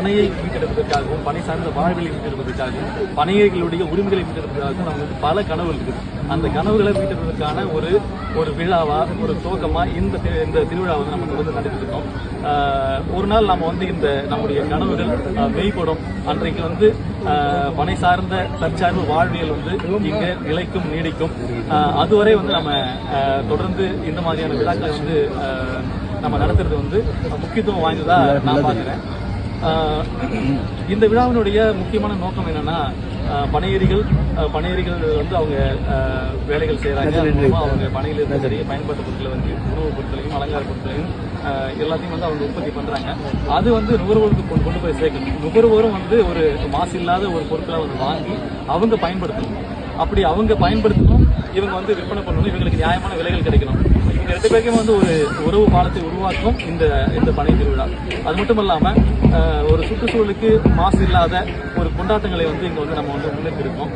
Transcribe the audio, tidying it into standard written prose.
பனையை மீட்டெடுப்பதற்காகவும் பனை சார்ந்த வாழ்வியலை மீட்டெடுப்பதற்காகவும் பனையர்களுடைய உரிமைகளை மீட்டெடுப்பதற்காகவும் நமக்கு பல கனவுகள் இருக்குது. அந்த கனவுகளை மீட்டெடுப்பதற்கான ஒரு விழாவா ஒரு துவக்கமா இந்த திருவிழாவை நம்ம தொடர்ந்து நடத்திருக்கோம். ஒரு நாள் நம்ம இந்த நம்முடைய கனவுகள் மெய்ப்படும் அன்றைக்கு பனை சார்ந்த தற்சார்பு வாழ்வியல் இங்க நிலைக்கும் நீடிக்கும். அதுவரை நம்ம தொடர்ந்து இந்த மாதிரியான விழாக்களை நம்ம நடத்துறது முக்கியத்துவம் வாய்ந்ததா நான் பார்க்கிறேன். இந்த விழாவினுடைய முக்கியமான நோக்கம் என்னன்னா, பனையேறிகள் அவங்க வேலைகள் செய்யறாங்க. அவங்க பனையில இருந்த சரி பயன்பாட்டு பொருட்களை உணவுப் பொருட்களையும் அலங்கார பொருட்களையும் எல்லாத்தையும் அவங்க உற்பத்தி பண்றாங்க. அது நுகர்வோருக்கு கொண்டு போய் சேர்க்கணும். நுகர்வோரும் ஒரு மாசு இல்லாத ஒரு பொருட்களை வாங்கி அவங்க பயன்படுத்தணும். அப்படி அவங்க பயன்படுத்தணும், இவங்க விற்பனை பண்ணணும், இவங்களுக்கு நியாயமான விலைகள் கிடைக்கணும். இவங்க 2 பேருக்குமே ஒரு உறவு பாலத்தை உருவாக்கும் இந்த பனை திருவிழா. அது மட்டும் இல்லாம ஒரு சுற்றுச்சூழலுக்கு மாசு இல்லாத ஒரு கொண்டாட்டங்களை இங்க நம்ம முன்னெடுத்திருக்கோம்.